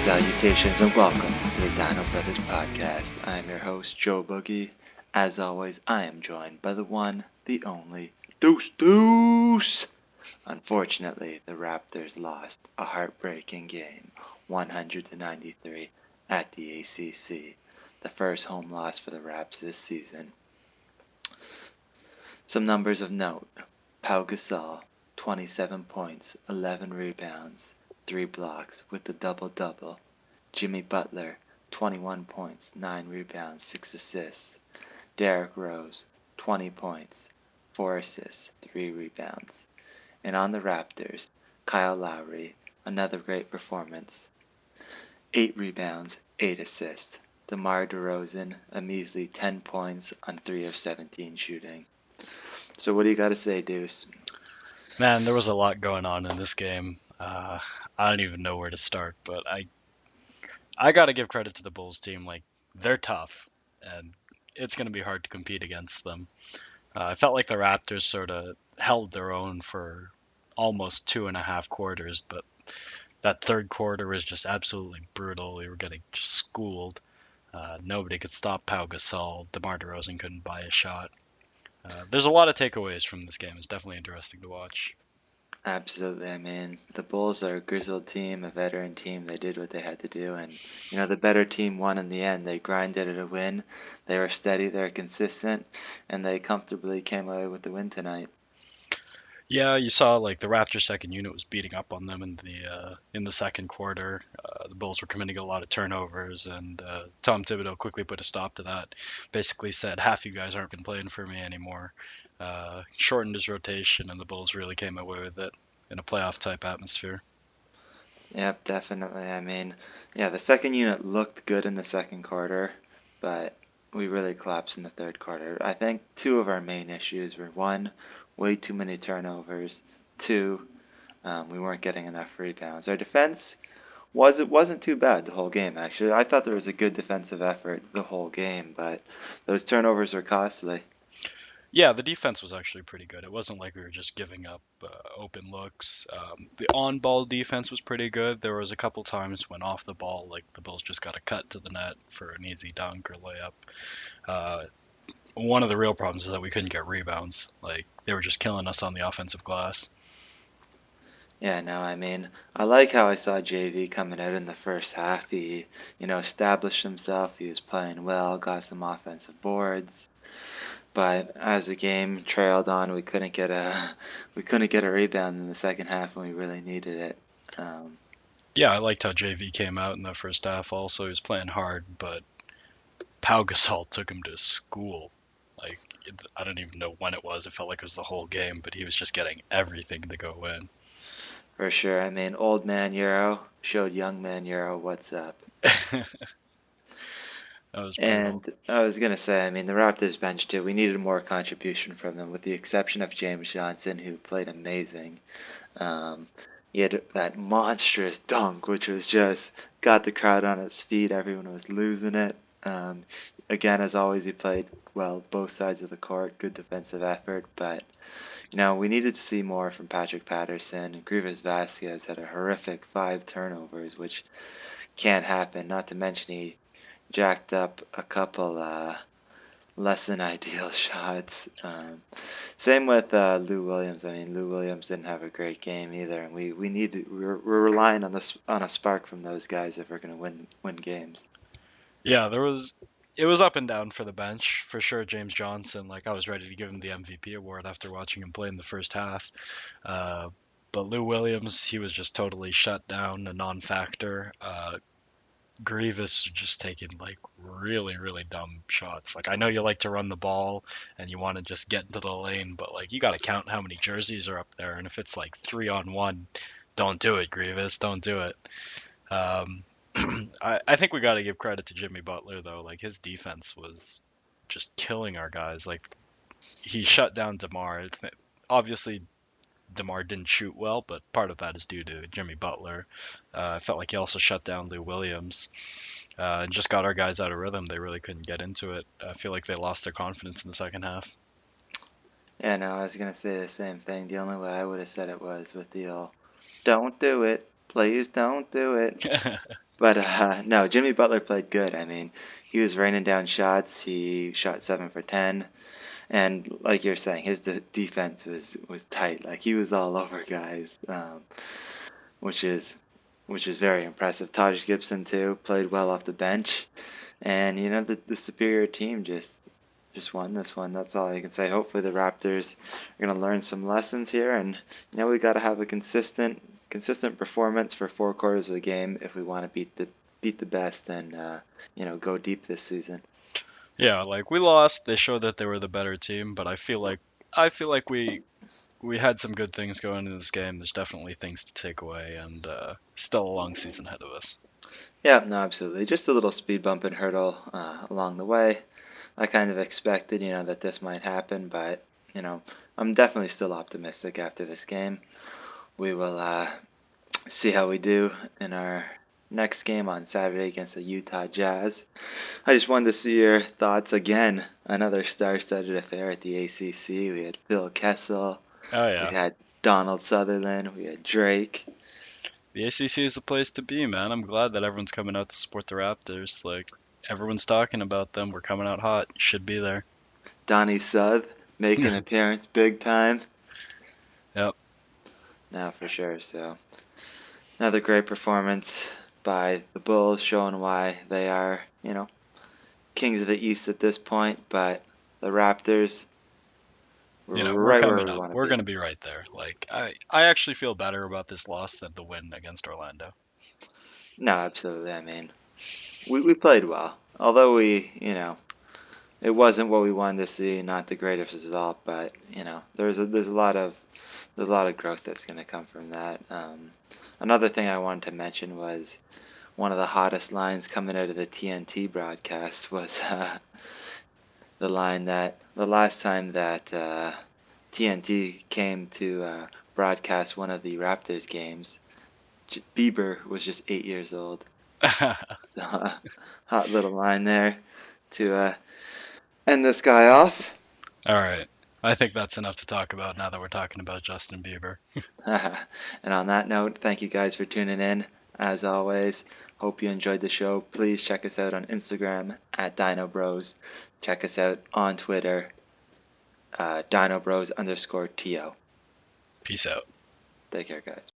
Salutations and welcome to the Dino Brothers podcast. I am your host, Joe Boogie. As always, I am joined by the one, the only, Deuce Deuce. Unfortunately, the Raptors lost a heartbreaking game, 193 at the ACC, the first home loss for the Raps this season. Some numbers of note: Pau Gasol, 27 points, 11 rebounds, 3 blocks with the double-double. Jimmy Butler, 21 points, 9 rebounds, 6 assists. Derrick Rose, 20 points, 4 assists, 3 rebounds. And on the Raptors, Kyle Lowry, another great performance, 8 rebounds, 8 assists. DeMar DeRozan, a measly 10 points on 3 of 17 shooting. So what do you got to say, Deuce? Man, there was a lot going on in this game. I don't even know where to start, but I got to give credit to the Bulls team. Like, they're tough, and it's going to be hard to compete against them. I felt like the Raptors sort of held their own for almost 2.5 quarters, but that third quarter was just absolutely brutal. We were getting just schooled. Nobody could stop Pau Gasol. DeMar DeRozan couldn't buy a shot. There's a lot of takeaways from this game. It's definitely interesting to watch. Absolutely. I mean, the Bulls are a grizzled team, a veteran team. They did what they had to do, and the better team won in the end. They grinded it a win. They were steady, they were consistent, and they comfortably came away with the win tonight. Yeah, you saw like the Raptors second unit was beating up on them in the second quarter. The Bulls were committing a lot of turnovers, and Tom Thibodeau quickly put a stop to that. Basically said, "Half you guys aren't been playing for me anymore." Shortened his rotation, and the Bulls really came away with it in a playoff type atmosphere. Yep, definitely. I mean, yeah, the second unit looked good in the second quarter, but we really collapsed in the third quarter. I think two of our main issues were: one, way too many turnovers; two, we weren't getting enough rebounds. Our defense wasn't too bad the whole game, actually. I thought there was a good defensive effort the whole game, but those turnovers were costly. Yeah, the defense was actually pretty good. It wasn't like we were just giving up open looks. The on-ball defense was pretty good. There was a couple times when off the ball, like the Bulls just got a cut to the net for an easy dunk or layup. Uh, One of the real problems is that we couldn't get rebounds. Like they were just killing us on the offensive glass. Yeah, no, I mean, I like how I saw JV coming out in the first half. He, established himself. He was playing well, got some offensive boards. But as the game trailed on, we couldn't get a rebound in the second half when we really needed it. Um, Yeah, I liked how JV came out in the first half. Also, he was playing hard, but Pau Gasol took him to school. Like I don't even know when it was. It felt like it was the whole game, but he was just getting everything to go in. for sure. I mean, old man Euro showed young man Euro what's up. That was brutal. And I was gonna say, I mean, the Raptors bench too. We needed more contribution from them, with the exception of James Johnson, who played amazing. Um, he had that monstrous dunk, which was just got the crowd on its feet. Everyone was losing it. Again, as always, he played well both sides of the court. Good defensive effort, but we needed to see more from Patrick Patterson. Grievous Vasquez had a horrific 5 turnovers, which can't happen. Not to mention he jacked up a couple less than ideal shots. Same with Lou Williams. I mean, Lou Williams didn't have a great game either, and we need we're relying on a spark from those guys if we're going to win games. Yeah, it was up and down for the bench for sure. James Johnson, like I was ready to give him the MVP award after watching him play in the first half. Uh, but Lou Williams, he was just totally shut down, a non-factor. Grievous just taking like really, really dumb shots. Like I know you like to run the ball and you want to just get into the lane, but like you got to count how many jerseys are up there, and if it's like 3-on-1, don't do it, Grievous. Don't do it. Um, I think we got to give credit to Jimmy Butler though. Like his defense was just killing our guys. Like he shut down DeMar. Obviously, DeMar didn't shoot well, but part of that is due to Jimmy Butler. I felt like he also shut down Lou Williams and just got our guys out of rhythm. They really couldn't get into it. I feel like they lost their confidence in the second half. Yeah, no, I was going to say the same thing. The only way I would have said it was with the "Don't do it, please don't do it." But no, Jimmy Butler played good. I mean, he was raining down shots. He shot 7 for 10, and like you're saying, his defense was tight. Like he was all over guys, which is which is very impressive. Taj Gibson too played well off the bench, and the superior team just won this one. That's all I can say. Hopefully the Raptors are going to learn some lessons here, and we got to have a consistent performance for 4 quarters of the game if we want to beat the best and go deep this season. Yeah, like we lost. They showed that they were the better team, but I feel like we had some good things going into this game. There's definitely things to take away, and still a long season ahead of us. Yeah, no, absolutely. Just a little speed bump and hurdle along the way. I kind of expected, that this might happen, but you know, I'm definitely still optimistic after this game. We will see how we do in our next game on Saturday against the Utah Jazz. I just wanted to see your thoughts again. Another star-studded affair at the ACC. We had Phil Kessel, Oh we yeah, had Donald Sutherland, we had Drake. the ACC is the place to be, man. I'm glad that everyone's coming out to support the Raptors. Like everyone's talking about them. We're coming out hot. Should be there. Donnie Suth make an appearance big time. Yep. Now for sure. So another great performance by the Bulls, showing why they are, kings of the East at this point. But the Raptors, we're We're right where coming we up. want to We're be. gonna be right there. Like I actually feel better about this loss than the win against Orlando. No, absolutely. I mean, we played well, although it wasn't what we wanted to see. Not the greatest result, but there's a lot of growth that's going to come from that. Another thing I wanted to mention was one of the hottest lines coming out of the TNT broadcast was the line that the last time that TNT came to broadcast one of the Raptors games, Bieber was just 8 years old. So, hot little line there to end this guy off. All right. I think that's enough to talk about now that we're talking about Justin Bieber. And on that note, thank you guys for tuning in. As always, hope you enjoyed the show. Please check us out on Instagram at Dino Bros. Check us out on Twitter, Dino Bros _TO. Peace out. Take care, guys.